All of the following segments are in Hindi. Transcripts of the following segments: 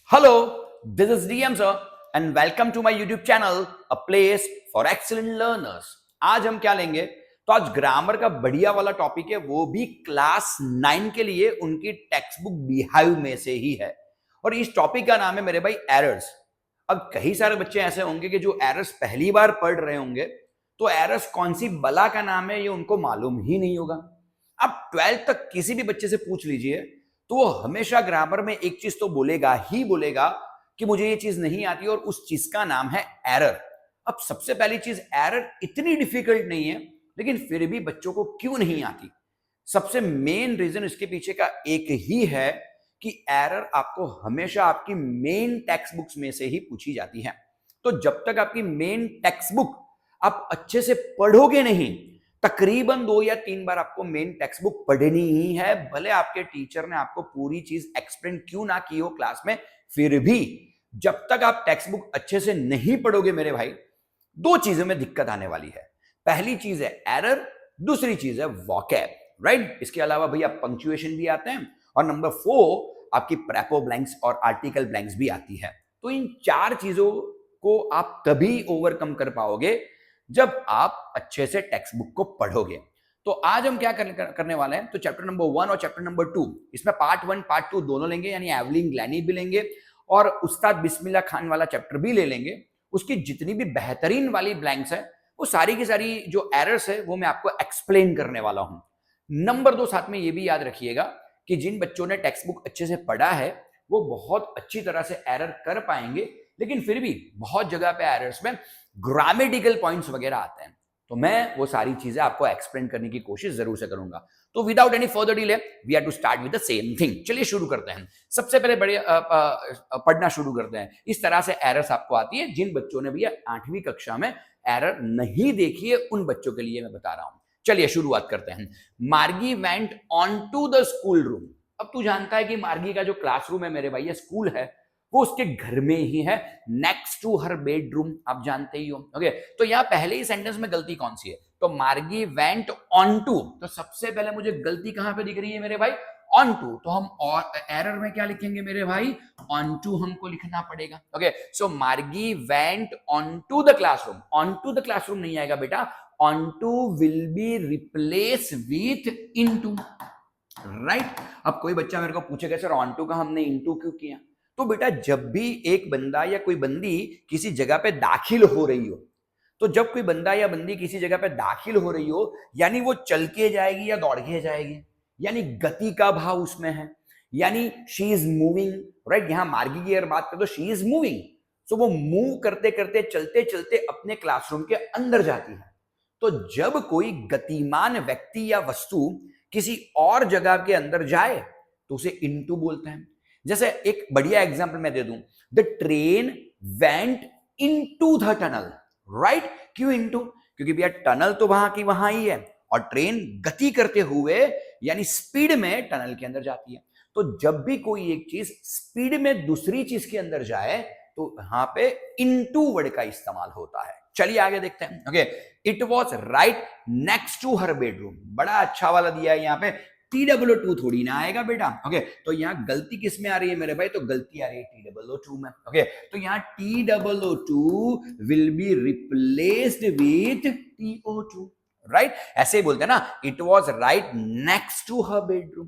Hello, this is DM sir and welcome to my YouTube channel, a place for excellent learners. आज हम क्या लेंगे? तो आज ग्रामर का बढ़िया वाला टॉपिक है, वो भी क्लास 9 के लिए उनकी टेक्स्ट बुक बिहाइव में से ही है। और इस टॉपिक का नाम है मेरे भाई एरर्स। अब कई सारे बच्चे ऐसे होंगे कि जो एरर्स पहली बार पढ़ रहे होंगे, तो एरर्स कौन सी बला का नाम है ये उनको मालूम ही नहीं होगा। अब 12th तक किसी भी बच्चे से पूछ लीजिए तो वो हमेशा ग्रामर में एक चीज तो बोलेगा ही बोलेगा कि मुझे ये चीज नहीं आती, और उस चीज का नाम है एरर। अब सबसे पहली चीज, एरर इतनी डिफिकल्ट नहीं है, लेकिन फिर भी बच्चों को क्यों नहीं आती? सबसे मेन रीजन इसके पीछे का एक ही है कि एरर आपको हमेशा आपकी मेन टेक्स्ट बुक्स में से ही पूछी जाती है। तो जब तक आपकी मेन टेक्स्ट बुक आप अच्छे से पढ़ोगे नहीं, तकरीबन 2 या 3 बार आपको मेन टेक्स्ट बुक पढ़नी ही है, भले आपके टीचर ने आपको पूरी चीज एक्सप्लेन क्यों ना की हो क्लास में। फिर भी जब तक आप टेक्स्ट बुक अच्छे से नहीं पढ़ोगे मेरे भाई, 2 चीजों में दिक्कत आने वाली है। पहली चीज है एरर, दूसरी चीज है वोकैब, राइट? इसके अलावा भैया पंक्चुएशन भी आते हैं, और नंबर 4 आपकी प्रेपो ब्लैंक्स और आर्टिकल ब्लैंक्स भी आती है। तो इन 4 चीजों को आप तभी ओवरकम कर पाओगे जब आप अच्छे से टेक्स्ट बुक को पढ़ोगे। तो आज हम क्या करने वाले हैं, तो चैप्टर नंबर 1 और चैप्टर नंबर 2, इसमें पार्ट 1 पार्ट 2 दोनों लेंगे, यानी एवलिन ग्लैनी भी लेंगे और उस्ताद बिस्मिल्लाह खान वाला चैप्टर भी ले लेंगे। उसकी जितनी भी बेहतरीन वाली ब्लैंक्स है, वो सारी की सारी जो एरर्स है वो मैं आपको एक्सप्लेन करने वाला हूं। नंबर 2, साथ में ये भी याद रखिएगा कि जिन बच्चों ने टेक्स्ट बुक अच्छे से पढ़ा है वो बहुत अच्छी तरह से एरर कर पाएंगे, लेकिन फिर भी बहुत जगह पे एरर्स में ग्रामेटिकल पॉइंट्स वगैरह आते हैं, तो मैं वो सारी चीजें आपको एक्सप्लेन करने की कोशिश जरूर से करूंगा। तो without any further delay we are to start with the same thing. चलिए शुरू करते हैं। सबसे पहले बड़े पढ़ना शुरू करते हैं। इस तरह से एरर्स आपको आती है। जिन बच्चों ने भैया 8वीं कक्षा में एरर नहीं देखी है, उन बच्चों के लिए मैं बता रहा हूं। चलिए शुरुआत करते हैं। Margie went on to the school room. अब तू जानता है कि मार्गी का जो क्लासरूम है मेरे भाई, स्कूल है, वो उसके घर में ही है, नेक्स्ट टू हर बेडरूम, आप जानते ही हो। ओके, तो यहां पहले ही सेंटेंस में गलती कौन सी है? तो मार्गी वेंट ऑन टू, तो सबसे पहले मुझे गलती कहां पे दिख रही है मेरे भाई? On to. तो हम और एरर में क्या लिखेंगे मेरे भाई? ऑन टू हमको लिखना पड़ेगा। Okay, so Margie went on to the classroom. On to the classroom नहीं आएगा बेटा, on to will be replace with in to, right? अब कोई बच्चा मेरे को पूछेगा सर ऑन टू का हमने इन टू क्यों किया? तो बेटा जब भी एक बंदा या कोई बंदी किसी जगह पे दाखिल हो रही हो, तो जब कोई बंदा या बंदी किसी जगह पे दाखिल हो रही हो, यानी वो चल के जाएगी या दौड़ के जाएगी, यानी गति का भाव उसमें है, यानी शी इज मूविंग, राइट? यहां मार्गी की अगर बात करें तो शी इज मूविंग, सो वो मूव करते करते चलते चलते अपने क्लासरूम के अंदर जाती है। तो जब कोई गतिमान व्यक्ति या वस्तु किसी और जगह के अंदर जाए तो उसे इनटू बोलते हैं। जैसे एक बढ़िया एग्जांपल मैं दे दूं, the train went into the tunnel, right? क्यों इनटू? क्योंकि भैया टनल तो वहां की वहां ही है, और ट्रेन गति करते हुए यानी स्पीड में टनल के अंदर जाती है। तो जब भी कोई एक चीज स्पीड में दूसरी चीज के अंदर जाए तो यहां पे इनटू वर्ड का इस्तेमाल होता है। चलिए आगे देखते हैं। Okay, it was right next to her bedroom, बड़ा अच्छा वाला दिया है यहाँ पे। TOO थोड़ी ना आएगा बेटा। ओके, तो यहाँ गलती किस में आ रही है मेरे भाई? तो गलती आ रही है TOO में। ओके, तो यहाँ TOO will be replaced with TO2, right? ऐसे ही बोलते हैं ना, it was right next to her bedroom.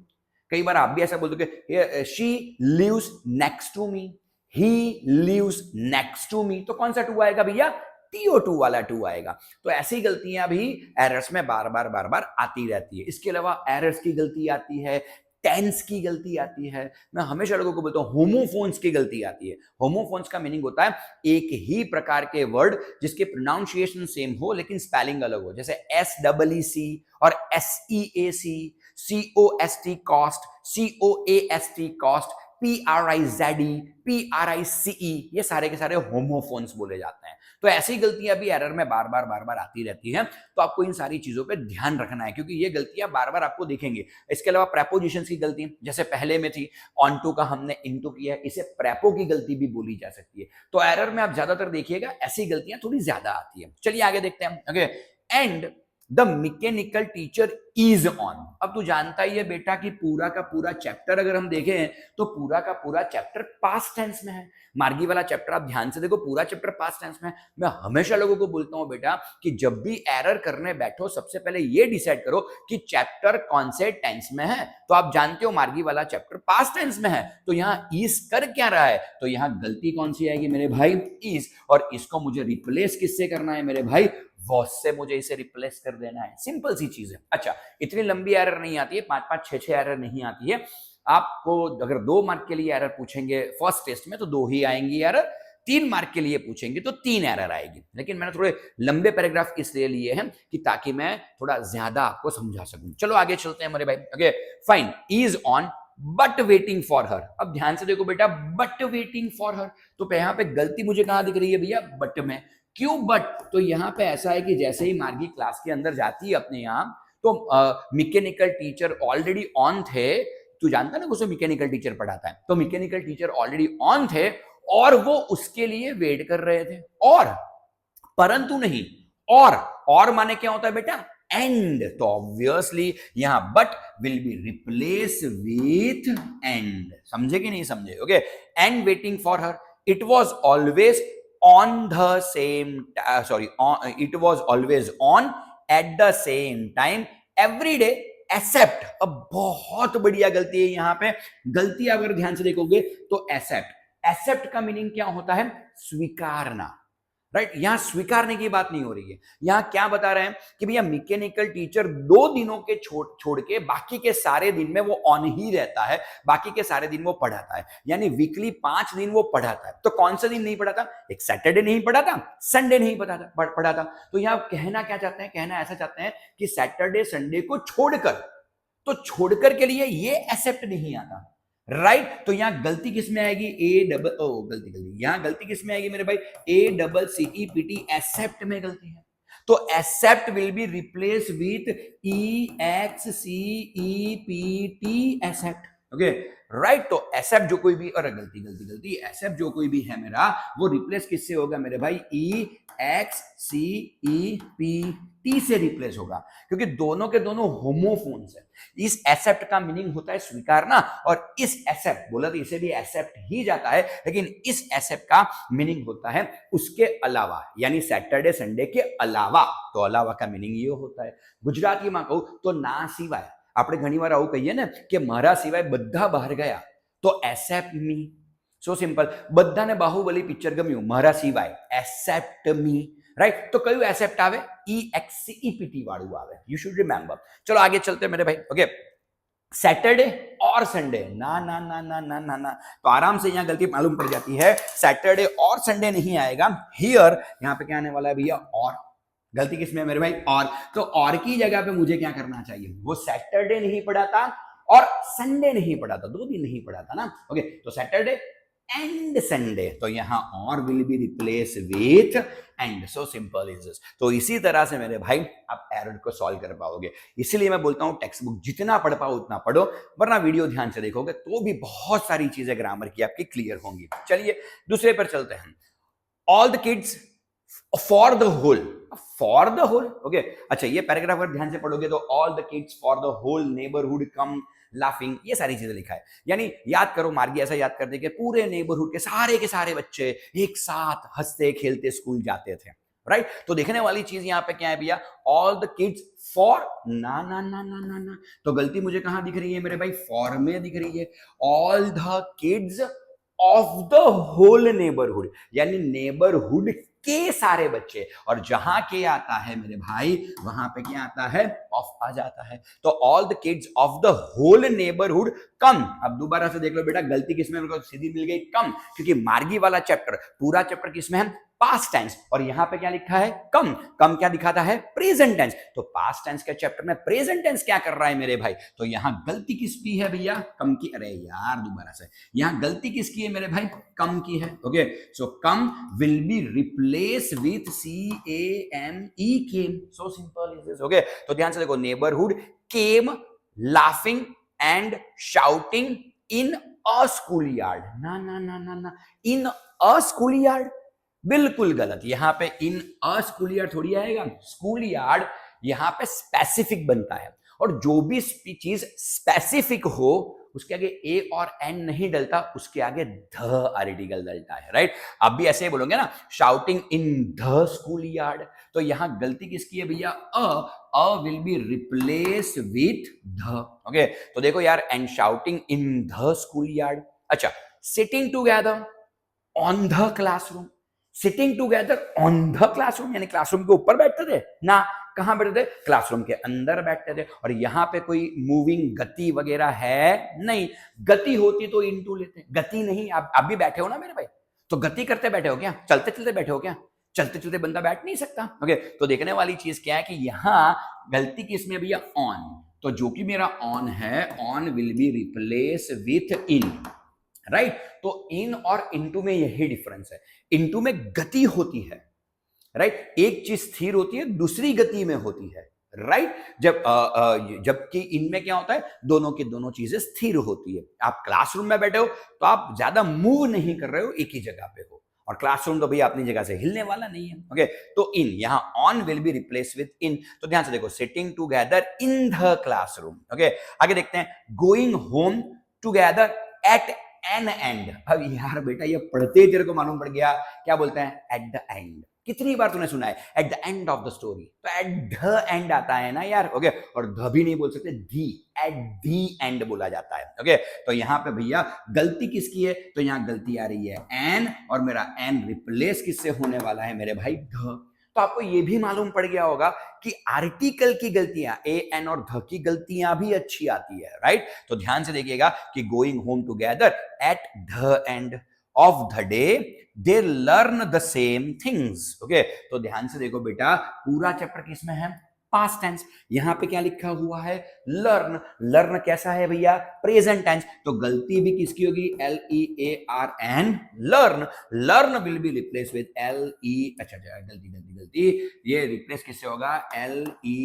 कई बार आप भी ऐसा बोलते, she lives next to me, he lives next to me, तो कौन सा टू आएगा भैया? TO2 वाला 2 आएगा। तो ऐसी गलतियां भी एरर्स में बार बार आती रहती है। इसके अलावा एरर्स की गलती आती है, टेंस की गलती आती है। मैं हमेशा लोगों को बोलता हूं होमोफोन्स की गलती आती है। होमोफोन्स का मीनिंग होता है एक ही प्रकार के वर्ड जिसके प्रोनाउंसिएशन सेम हो लेकिन स्पेलिंग अलग हो, जैसे SEEC और SEAC, COST cost, COAST cost, PRIZE, PRICE, ये सारे के सारे होमोफोन्स बोले जाते हैं। तो ऐसी गलतियां भी एरर में बार बार आती रहती हैं। तो आपको इन सारी चीजों पे ध्यान रखना है, क्योंकि ये गलतियां बार बार आपको दिखेंगी। इसके अलावा प्रेपोजिशंस की गलती, जैसे पहले में थी ऑन टू का हमने इनटू किया है, इसे प्रेपो की गलती भी बोली जा सकती है। तो एरर में आप ज्यादातर देखिएगा ऐसी गलतियां थोड़ी ज्यादा आती है। चलिए आगे देखते हैं। Okay, and the mechanical teacher is on. अब तू जानता ही है बेटा कि पूरा का पूरा चैप्टर अगर हम देखें तो पूरा का पूरा चैप्टर पास्ट टेंस में है। मार्गी वाला चैप्टर आप ध्यान से देखो, पूरा चैप्टर पास्ट टेंस में है। मैं हमेशा लोगों को बोलता हूं बेटा कि जब भी एरर करने बैठो सबसे पहले ये डिसाइड करो कि चैप्टर कौन से टेंस में है। तो आप जानते हो मार्गी वाला चैप्टर पास्ट टेंस में है, तो यहाँ इज कर क्या रहा है, तो यहाँ गलती कौन सी आएगी मेरे भाई, इज। और इसको मुझे रिप्लेस किससे करना है मेरे भाई, वॉज से मुझे इसे रिप्लेस कर देना है। सिंपल सी चीज है। अच्छा, इतनी लंबी एरर नहीं आती है, 5-5, 6-6 एरर नहीं आती है। आपको अगर 2 मार्क के लिए एरर पूछेंगे फर्स्ट टेस्ट में तो 2 ही आएंगी एरर, 3 मार्क के लिए पूछेंगे तो 3 एरर आएगी। लेकिन मैंने थोड़े लंबे पैराग्राफ इसलिए लिए हैं कि ताकि मैं थोड़ा ज्यादा आपको समझा सकूं। चलो आगे चलते हैं मेरे भाई। Okay fine, is on but waiting for हर। अब ध्यान से देखो बेटा, बट वेटिंग फॉर हर, तो यहाँ पे गलती मुझे कहां दिख रही है भैया, बट में। क्यों बट, तो यहाँ पे ऐसा है कि जैसे ही मार्गी क्लास के अंदर जाती है अपने यहाँ, तो मैकेनिकल टीचर ऑलरेडी ऑन थे। तू जानता ना उसको मैकेनिकल टीचर पढ़ाता है, तो मैकेनिकल टीचर ऑलरेडी ऑन थे और वो उसके लिए वेट कर रहे थे। और परंतु नहीं, और माने क्या होता है बेटा, एंड। तो ऑब्वियसली यहां but will be replace with and. समझे कि नहीं समझे? Okay, and waiting for her, it was always on the same, it was always on at the same time every day except. अब बहुत बढ़िया गलती है यहां पे, गलती अगर ध्यान से देखोगे तो एक्सेप्ट का मीनिंग क्या होता है, स्वीकारना। राइट, यहां स्वीकारने की बात नहीं हो रही है। यहां क्या बता रहे हैं कि भैया मैकेनिकल टीचर 2 दिनों के छोड़ के बाकी के सारे दिन में वो ऑन ही रहता है, बाकी के सारे दिन वो पढ़ाता है। यानी वीकली 5 दिन वो पढ़ाता है। तो कौन सा दिन नहीं पढ़ाता, एक सैटरडे नहीं पढ़ाता, संडे नहीं पढ़ाता। तो यहां कहना क्या चाहते हैं, कहना ऐसा चाहते हैं कि सैटरडे संडे को छोड़कर, तो छोड़कर के लिए ये एक्सेप्ट नहीं आता। राइट, तो यहां गलती किस में आएगी, गलती यहां गलती किस में आएगी मेरे भाई, ACCEPT, एक्सेप्ट में गलती है। तो except will be replace with EXCEPT, except. Okay right, तो एक्सेप्ट जो कोई भी, अरे गलती एक्सेप्ट जो कोई भी है मेरा, वो रिप्लेस किससे होगा मेरे भाई, EXCEPT से रिप्लेस होगा, क्योंकि दोनों के दोनों होमोफोन्स है। इस एक्सेप्ट का मीनिंग होता है स्वीकारना, और इस एक्सेप्ट बोला तो इसे भी एक्सेप्ट ही जाता है, लेकिन इस एक्सेप्ट का मीनिंग होता है उसके अलावा, यानी सैटरडे संडे के अलावा। तो अलावा का मीनिंग ये होता है। गुजराती में कहूं तो ना सिवाय। આપણે ઘણીવાર આવું કહીએ ને કે મારા સિવાય બધા બહાર ગયા, તો એક્સેપ્ટ મી। સો સિમ્પલ, બધાને બાહુબલી પિક્ચર ગમ્યું, મારા સિવાય, એક્સેપ્ટ મી। राइट, तो कયું एक्सेप्ट आवे, EXCEPT वाળું आवे। You should remember. चलो आगे चलते हैं मेरे भाई। ओके, सैटरडे और संडे, ना ना ना ना ना ना ना, तो आराम से यहाँ गलती मालूम पड़ जाती है। सैटरडे और संडे नहीं आएगा हियर, यहाँ पे क्या आने वाला है भैया, और। गलती किसमें मेरे भाई, और। तो और की जगह पे मुझे क्या करना चाहिए, वो सैटरडे नहीं पढ़ाता और संडे नहीं पढ़ाता, 2 दिन नहीं पढ़ाता ना। ओके, तो सैटरडे एंड संडे, तो यहां और will be replace with and. So simple is this. तो इसी तरह से मेरे भाई आप एरर को सॉल्व कर पाओगे। इसलिए मैं बोलता हूं टेक्स्ट बुक जितना पढ़ पाओ उतना पढ़ो, वरना वीडियो ध्यान से देखोगे तो भी बहुत सारी चीजें ग्रामर की आपकी क्लियर होंगी। चलिए दूसरे पर चलते हैं। All the kids for the whole, for the whole. Okay, अच्छा ये पैराग्राफ अगर ध्यान से पढ़ोगे तो all the kids for the whole neighbourhood come laughing, ये सारी चीजें लिखा है। यानी याद करो, मार्गी ऐसा याद कर दे कि पूरे नेबरहुड के सारे बच्चे एक साथ हंसते खेलते स्कूल जाते थे। राइट, तो देखने वाली चीज यहाँ पे क्या है भैया, ऑल द किड्स फॉर, ना ना ना ना ना ना, तो गलती मुझे कहां दिख रही है मेरे भाई, फॉर में दिख रही है। All the kids of the whole neighbourhood, यानी नेबरहुड के सारे बच्चे, और जहां के आता है मेरे भाई वहां पे क्या आता है, ऑफ आ जाता है। तो all the kids of the whole neighbourhood come. अब दोबारा से देख लो बेटा, गलती किसमें, मेरे को सीधी मिल गई कम, क्योंकि मार्गी वाला चैप्टर, पूरा चैप्टर किसमें है, पास्ट टेंस, और यहां पे क्या लिखा है, कम। कम क्या दिखाता है, प्रेजेंट टेंस। तो पास्ट टेंस के चैप्टर में प्रेजेंट टेंस क्या कर रहा है मेरे भाई, तो यहां गलती किसकी है भैया, कम की। अरे यार दोबारा से, यहां गलती किसकी है मेरे भाई, कम की है। Okay, so come will be replace with CAME, came. So simple is this. Okay, तो ध्यान से देखो, neighbourhood came laughing and shouting in a school yard, ना ना ना ना ना, इन अ स्कूल यार्ड, बिल्कुल गलत। यहां पे इन अ स्कूल यार्ड थोड़ी आएगा, स्कूल यार्ड यहां पे स्पेसिफिक बनता है, और जो भी चीज स्पेसिफिक हो उसके आगे ए और एन नहीं डलता, उसके आगे ध आर्टिकल डलता है, राइट। अब भी ऐसे ही बोलोगे ना, shouting in the school yard, तो यहां गलती किसकी है भैया, a will be replace with ध। ओके, तो देखो यार, and shouting in the school yard. अच्छा, sitting together on the classroom, sitting together on the classroom यानी क्लासरूम के ऊपर बैठते थे ना, कहां बैठते थे, क्लासरूम के अंदर बैठते थे। और यहां पे कोई मूविंग गति वगैरह है नहीं, गति होती तो इनटू लेते, गति नहीं। आप भी बैठे हो ना मेरे भाई, तो गति करते बैठे हो क्या, चलते चलते बैठे हो क्या, चलते चलते बंदा बैठ नहीं सकता। ओके, तो देखने वाली चीज क्या है कि यहां गलती किसमें भैया, ऑन, तो जो कि मेरा ऑन है, on will be replace with in, right. तो इन और इनटू में यही डिफरेंस है, इनटू में गति होती है, राइट, एक चीज स्थिर होती है, दूसरी गति में होती है, राइट। जबकि इनमें क्या होता है, दोनों की दोनों चीजें स्थिर होती है। आप क्लासरूम में बैठे हो तो आप ज्यादा मूव नहीं कर रहे हो, एक ही जगह पे हो, और क्लासरूम तो भैया अपनी जगह से हिलने वाला नहीं है। ओके, तो इन, यहां on will be replace with in, तो ध्यान से देखो, sitting together in the classroom. Okay, आगे देखते हैं, going home together at an end. अब यार बेटा, ये पढ़ते ही तेरे को मालूम पड़ गया, क्या बोलते हैं, एट द एंड। कितनी बार तूने सुना है at the end of the story, तो एट द एंड आता है ना यार। ओके, और द भी नहीं बोल सकते, दी, एट दी एंड बोला जाता है। ओके, तो यहां पे भैया गलती किसकी है, तो यहां गलती आ रही है एन, और मेरा एन रिप्लेस किससे होने वाला है मेरे भाई, ध। तो आपको ये भी मालूम पड़ गया होगा कि आर्टिकल की गलतियां, ए एन और ध की गलतियां भी अच्छी आती है, राइट। तो ध्यान से देखिएगा कि going home together at the end of the day they learn the same things. Okay, तो ध्यान से देखो बेटा, पूरा चैप्टर किसमें है, पास्ट टेंस। यहां पे क्या लिखा हुआ है, लर्न। लर्न कैसा है भैया, प्रेजेंट टेंस, तो गलती भी किसकी होगी, LEARN, learn. Learn will be replace with अच्छा गलती गलती गलती, ये रिप्लेस किससे होगा, LEARNT,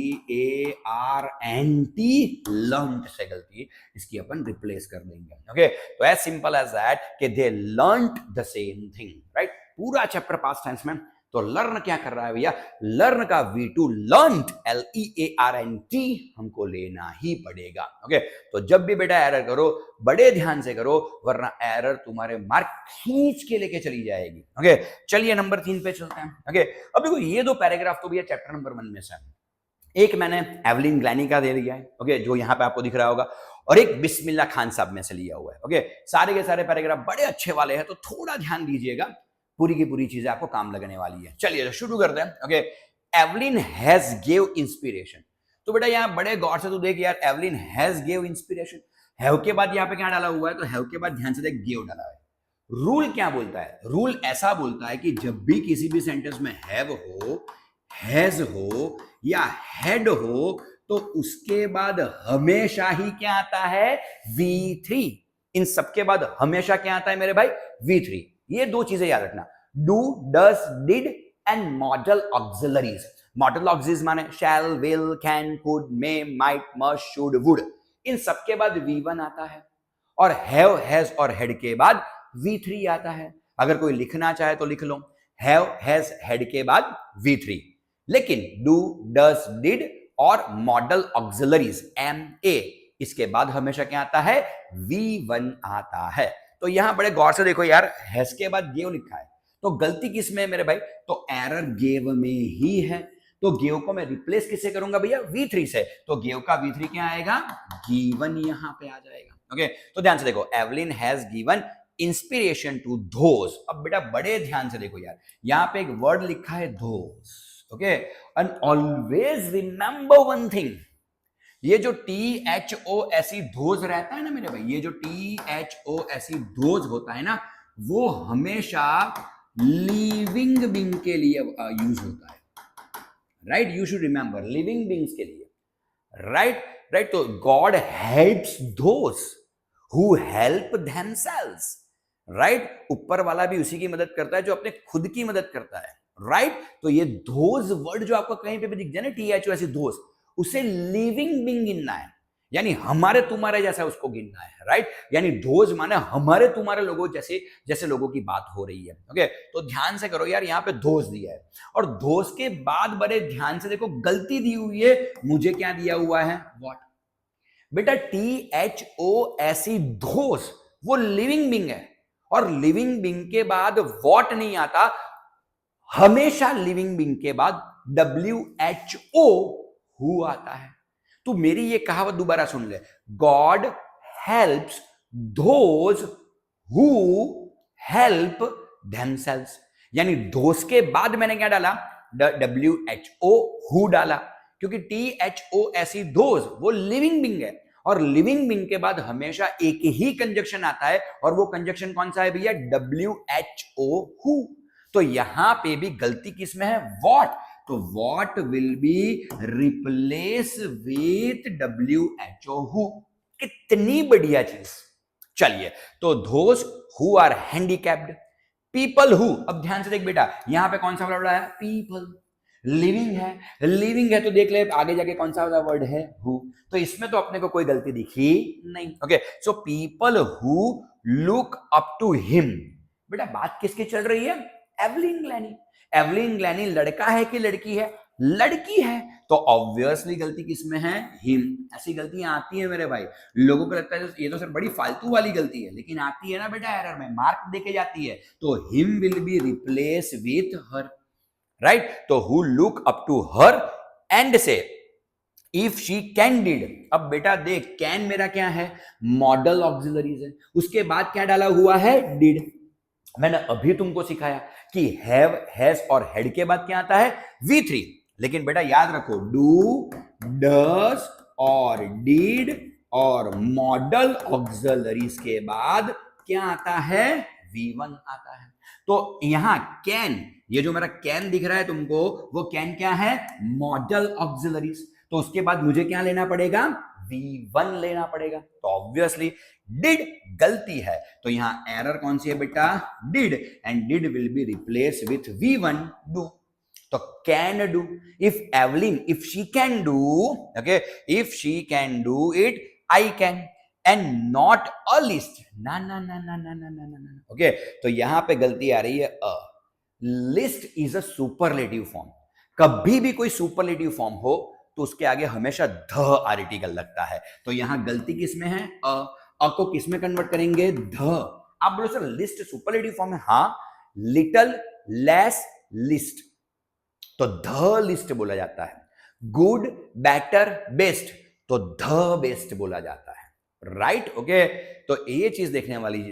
लर्नड से गलती, इसकी अपन रिप्लेस कर देंगे। ओके, तो एज सिंपल एज दैट कि they learned the same thing, right. पूरा चैप्टर पास्ट टेंस में, तो लर्न क्या कर रहा है भैया, लर्न का V2 लर्नड, LEARNT हमको लेना ही पड़ेगा। ओके, तो जब भी बेटा एरर करो, बड़े ध्यान से करो, वरना एरर तुम्हारे मार्क खींच के लेके चली जाएगी। ओके, चलिए नंबर 3 पे चलते हैं। ओके, अब देखो, ये दो पैराग्राफ तो भैया चैप्टर नंबर 1 में से, एक मैंने एवलिन ग्लैनी का दे दिया है, ओके, जो यहां पे आपको दिख रहा होगा, और एक बिस्मिल्लाह खान साहब में से लिया हुआ है। ओके, सारे के सारे पैराग्राफ बड़े अच्छे वाले हैं, तो थोड़ा ध्यान दीजिएगा, पूरी की पूरी चीजें आपको काम लगने वाली है। चलिए शुरू करते हैं। Okay, Evelyn has give inspiration, तो बेटा यहां बड़े गौर से तू देख यार, Evelyn has give inspiration, have के बाद यहां पे क्या डाला हुआ है, तो हैव के बाद ध्यान से देख, गिव डाला है। रूल क्या बोलता है, रूल ऐसा बोलता है कि जब भी किसी भी सेंटेंस में हैव हो, हैज हो या हैड हो, तो उसके बाद हमेशा ही क्या आता है, V3। इन सबके बाद हमेशा क्या आता है मेरे भाई, V3। ये दो चीजें याद रखना, do, does, did and modal auxiliaries. Modal auxiliaries माने shall, will, can, could, may, might, must, should, would. इन सबके बाद V1 आता है, और हैव, हैज और हैड के बाद V3 आता है। अगर कोई लिखना चाहे तो लिख लो, हैव, हैज, हैड के बाद V3। लेकिन डू, डज, डिड और मॉडल ऑक्सिलरीज MA, इसके बाद हमेशा क्या आता है, V1 आता है। तो यहां बड़े गौर से देखो यार, हैज के बाद गेव लिखा है, तो गलती किसमें है मेरे भाई, तो एरर गेव में ही है। तो गेव को मैं रिप्लेस किससे करूंगा भैया, V3 से, तो गेव का V3 क्या आएगा, गिवन यहां पे आ जाएगा। ओके, तो ध्यान से देखो, Evelyn has given inspiration to those. अब बेटा बड़े ध्यान से देखो यार, यहां पे एक वर्ड लिखा है those. Okay, and always remember one thing, ये जो THOSE दोज रहता है ना मेरे भाई, ये जो THOSE दोज होता है ना, वो हमेशा लिविंग बीइंग के लिए यूज होता है, right. You should remember, living beings के लिए, राइट, राइट। तो God helps those who help themselves, right. ऊपर वाला भी उसी की मदद करता है जो अपने खुद की मदद करता है, राइट। तो ये दोज वर्ड जो आपको कहीं पे भी दिख जाए ना, THOSE दोज, उसे लिविंग बीइंग गिनना है। यानी हमारे तुम्हारे जैसा उसको गिनना है, राइट। यानी दोज माने हमारे तुम्हारे लोगों जैसे जैसे लोगों की बात हो रही है। ओके, तो ध्यान से करो यार, यहाँ पे दोज दिया है और दोज के बाद बड़े ध्यान से देखो गलती दी हुई है, मुझे क्या दिया हुआ है, व्हाट। बेटा THOSE दोज वो लिविंग बीइंग है और लिविंग बीइंग के बाद व्हाट नहीं आता, हमेशा लिविंग बीइंग के बाद WHO हु आता है। तू मेरी ये कहावत दोबारा सुन ले, God helps those who help themselves. यानी दोज के बाद मैंने क्या डाला, WHO हु डाला, क्योंकि THOSE दोज वो लिविंग बीइंग है और लिविंग बीइंग के बाद हमेशा एक ही कंजक्शन आता है और वो कंजक्शन कौन सा है भैया, WHO हु। तो यहां पे भी गलती किसमें है, व्हाट। तो what will be replace with WHO who. कितनी बढ़िया चीज। चलिए, तो those who are handicapped, people who. अब ध्यान से देख बेटा, यहां पे कौन सा वर्ड है, पीपल। लिविंग है, लिविंग है तो देख ले आगे जाके कौन सा वर्ड है, हु। तो इसमें तो अपने को कोई गलती दिखी नहीं। Okay, so people who look up to him. बेटा बात किसकी चल रही है, एवलिन ग्लैनी। एवलिन ग्लैनी लड़का है कि लड़की है, लड़की है, तो ऑब्वियसली गलती किसमें है, हिम। ऐसी गलतियां आती है मेरे भाई, लोगों को लगता है ये तो सर बड़ी फालतू वाली गलती है, लेकिन आती है ना बेटा, एरर में मार्क देके जाती है। तो him will be replace with her, right. तो who look up to her and say if she can did. अब बेटा देख, कैन मेरा क्या है, मॉडल ऑक्सिलरीज है, उसके बाद क्या डाला हुआ है, डिड। मैंने अभी तुमको सिखाया कि हैव, हैज और हेड के बाद क्या आता है, V3। लेकिन बेटा याद रखो, डू, डज और डिड और मॉडल ऑक्सिलरीज के बाद क्या आता है, V1 आता है। तो यहां कैन, ये जो मेरा कैन दिख रहा है तुमको, वो कैन क्या है, मॉडल ऑक्सिलरीज। तो उसके बाद मुझे क्या लेना पड़ेगा, V1 लेना पड़ेगा। तो ऑब्वियसली डिड गलती है, तो यहां एरर कौन सी है बेटा, did, and did will be replace with V1 do. तो can do, if Evelyn, if she can do, okay, if she can do it, I can, and not a least. ना ना ना ना ना ना ना ना, ओके। तो यहां पे गलती आ रही है अ। Least is a superlative form. कभी भी कोई सुपरलेटिव फॉर्म हो तो उसके आगे हमेशा ध आर्टिकल लगता है। तो यहां गलती किसमें है, अ को किसमें कन्वर्ट करेंगे, ध। आप बोलो सर लिस्ट सुपरलेटिव फॉर्म है, हाँ, लिटल, लेस, लिस्ट, तो ध लिस्ट बोला जाता है। गुड, बेटर, बेस्ट, तो ध बेस्ट बोला जाता है, राइट। ओके, तो ये चीज देखने वाली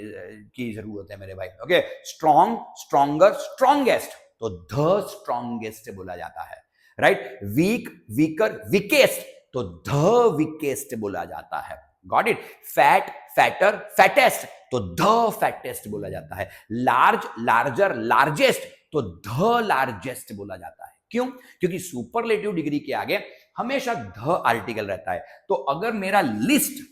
की जरूरत है मेरे भाई। ओके, स्ट्रॉन्ग, स्ट्रॉन्गर, स्ट्रॉन्गेस्ट, तो ध स्ट्रॉन्गेस्ट बोला जाता है, राइट। वीक, वीकर, वीकेस्ट, तो ध वीकेस्ट बोला जाता है, got it. Fat, fatter, fattest, तो ध फैटेस्ट बोला जाता है। लार्ज, लार्जर, लार्जेस्ट, तो ध लार्जेस्ट बोला जाता है। क्यों, क्योंकि सुपरलेटिव डिग्री के आगे हमेशा ध आर्टिकल रहता है। तो अगर मेरा लिस्ट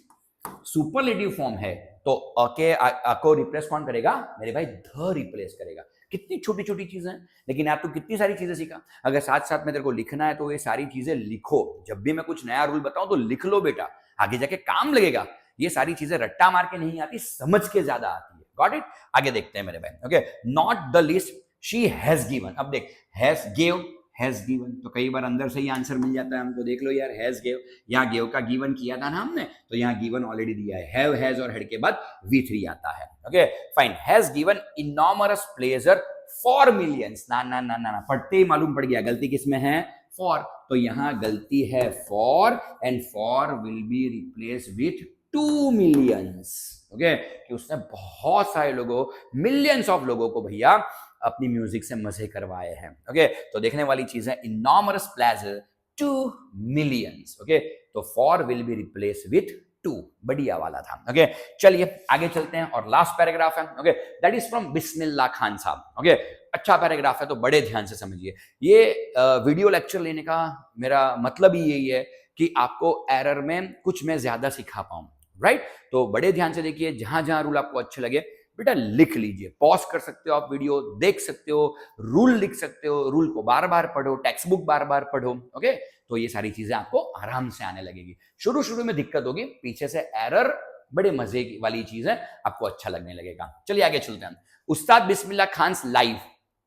सुपरलेटिव फॉर्म है तो अ को रिप्लेस कौन करेगा, मेरे भाई ध रिप्लेस करेगा। कितनी छोटी छोटी चीजें, लेकिन आप तो कितनी सारी चीजें सीखा। अगर साथ साथ में तेरे को लिखना है तो ये सारी चीजें लिखो। जब भी मैं कुछ नया रूल बताऊं तो लिख लो बेटा, आगे जाके काम लगेगा। ये सारी चीजें रट्टा मार के नहीं आती, समझ के ज्यादा आती है, गॉट इट। आगे देखते हैं मेरे भाई। Okay, not the list she has given. अब देख, हैज गिव, हैज गिवन, तो कई बार अंदर से ही आंसर मिल जाता है हमको। देख लो यार, हैज गिव, यहाँ गिव का गिवन किया था ना हमने, तो यहाँ गिवन ऑलरेडी दिया है। हैव, हैज और हेड के बाद V3 आता है। Okay fine, has given enormous pleasure for millions. ना ना ना ना, पढ़ते ही मालूम पड़ गया गलती किसमें है, फॉर। तो यहां गलती है for, and for will be replace with 2 millions. Okay, कि उसने बहुत सारे लोगों, मिलियंस ऑफ लोगों को भैया अपनी म्यूजिक से मजे करवाए हैं। ओके, तो देखने वाली चीज है इनॉमरस प्लेजर 2 मिलियंस। ओके, तो for will be replace with 2, बढ़िया वाला था। ओके, चलिए आगे चलते हैं और लास्ट पैराग्राफ है। Okay, that is from Bismillah Khan साहब। ओके, अच्छा पैराग्राफ है तो बड़े ध्यान से समझिए। ये वीडियो लेक्चर लेने का मेरा मतलब ही यही है कि आपको एरर में कुछ मैं ज्यादा सिखा पाऊं, राइट। तो बड़े ध्यान से देखिए, जहां जहां रूल आपको अच्छे लगे बेटा लिख लीजिए, पॉज कर सकते हो आप, वीडियो देख सकते हो, रूल लिख सकते हो, रूल को बार बार पढ़ो, टेक्स्ट बुक बार बार पढ़ो। ओके, तो ये सारी चीजें आपको आराम से आने लगेगी। शुरू शुरू में दिक्कत होगी, पीछे से एरर बड़े मजे वाली चीज है, आपको अच्छा लगने लगेगा। चलिए आगे चलते हैं। उस्ताद बिस्मिल्लाह खान लाइव।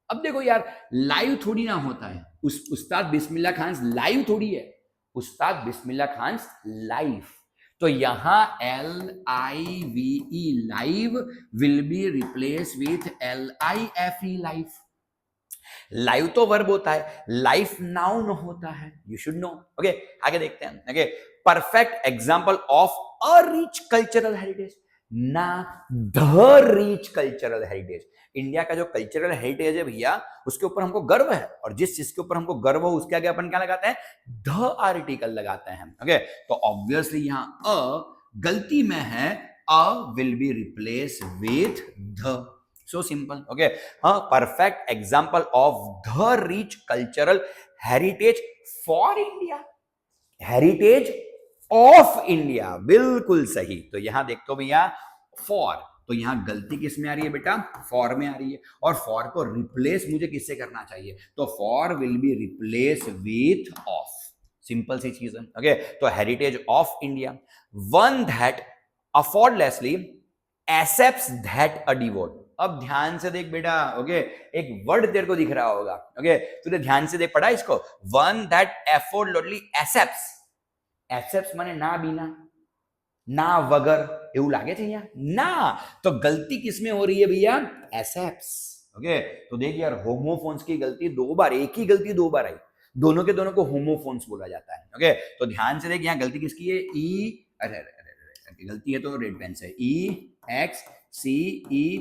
अब देखो यार, लाइव थोड़ी ना होता है, उस्ताद बिस्मिल्लाह खान लाइव थोड़ी है, उस्ताद बिस्मिल्लाह खान लाइव। तो यहां LIVE live will be replace with LIFE live. Live तो वर्ब होता है, लाइफ नाउन होता है, यू शुड नो। ओके, आगे देखते हैं। Okay, perfect example of a rich cultural heritage, ना the rich cultural heritage. India का जो कल्चरल हेरिटेज है भैया, उसके ऊपर हमको गर्व है, और जिस चीज के ऊपर हमको गर्व हो उसके आगे अपन क्या लगाते हैं, द आर्टिकल लगाते हैं। ओके, तो ऑब्वियसली यहां अ गलती में है, अ will be replace with the. So simple. Okay, perfect example of the rich cultural heritage for India, heritage of India, बिल्कुल सही। तो यहां देखते हो भैया for, तो यहां गलती किस में आ रही है बेटा, for में आ रही है, और for को रिप्लेस मुझे किससे करना चाहिए, तो for will be replaced with of, simple सी चीज है। ओके, तो heritage of India, one that effortlessly accepts that a devote। अब ध्यान से देख बेटा, ओके, एक वर्ड तेरे को दिख रहा होगा, ओके, तूने ध्यान से देख पढ़ा इसको, वन दैट एफोर्टली एक्सेप्ट्स, एक्सेप्ट्स माने ना बिना, ना वगर, એવું લાગે છે અહીંયા ना, तो गलती किसमें हो रही है भैया, एक्सेप्ट्स। ओके, तो देख यार, होमोफोन्स की गलती दो बार, एक ही गलती दो बार आई, दोनों के दोनों को होमोफोन्स बोला जाता है। ओके, तो ध्यान से देख, यहाँ गलती किसकी है, ई, अरे अरे अरे, गलती है तो रेड पेन से, EXCEPTS,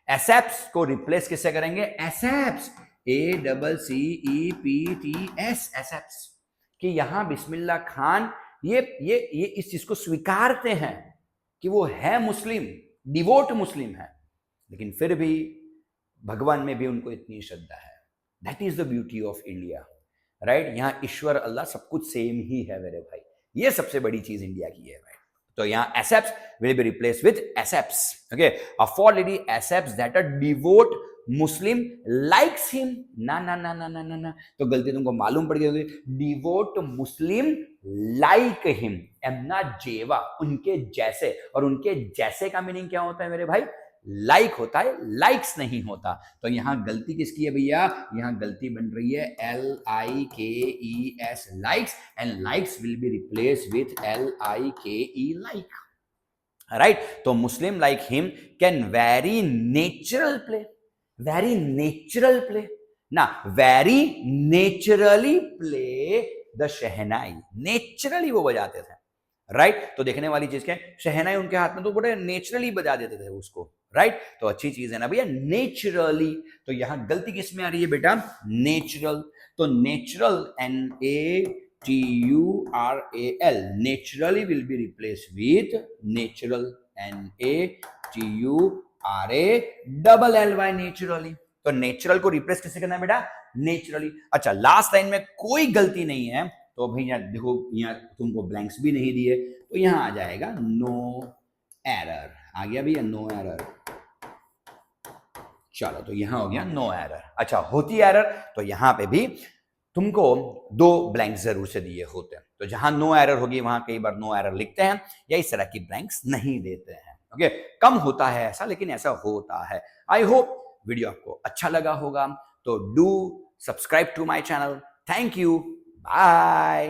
एसेप्स को रिप्लेस किससे करेंगे, एसेप्स, ACCEPTS, एसेप्स, कि यहां बिस्मिल्लाह खान ये इस चीज को स्वीकारते हैं कि वो है मुस्लिम, डिवोट मुस्लिम है, लेकिन फिर भी भगवान में भी उनको इतनी श्रद्धा है। That is the beauty of India, right. यहाँ ईश्वर अल्लाह सब कुछ सेम ही है मेरे भाई, ये सबसे बड़ी चीज इंडिया की है, राइट। तो यहाँ एसेप्स will be replaced with accepts. Okay, a for lady accepts that a devout Muslim likes him. ना ना ना ना ना ना ना, तो गलती तुमको मालूम पड़ गई होगी, devout Muslim like him, एमना जेवा, उनके जैसे, और उनके जैसे का मीनिंग क्या होता है मेरे भाई, लाइक होता है, लाइक्स नहीं होता। तो यहां गलती किसकी है भैया, यहां गलती बन रही है LIKES, likes, and likes will be replace with LIKE, like, right. तो Muslim like him can very natural play, very natural play ना, very naturally play the shehnai, naturally वो बजाते थे, राइट। तो देखने वाली चीज क्या है, शहनाई उनके हाथ में तो बड़े नेचुरली बजा देते थे उसको, राइट। तो अच्छी चीज है ना भैया, नेचुरली। तो यहां गलती किस में आ रही है बेटा, नेचुरल। तो natural, NATURAL, naturally will be replaced with natural, NATURALLY, naturally। तो नेचुरल को रिप्लेस किससे करना है बेटा, नेचुरली। अच्छा, लास्ट लाइन में कोई गलती नहीं है, तो भैया देखो यहाँ तुमको ब्लैंक्स भी नहीं दिए, तो यहां आ जाएगा नो एरर, आ गया भैया नो एरर। चलो, तो यहां हो गया नो एरर। अच्छा, होती एरर तो यहां पे भी तुमको दो ब्लैंक्स जरूर से दिए होते हैं, तो जहां नो एरर होगी वहां कई बार नो एरर लिखते हैं, या इस तरह की ब्लैंक्स नहीं देते हैं। ओके, कम होता है ऐसा, लेकिन ऐसा होता है। आई होप वीडियो आपको अच्छा लगा होगा, तो do subscribe to my channel. Thank you, bye.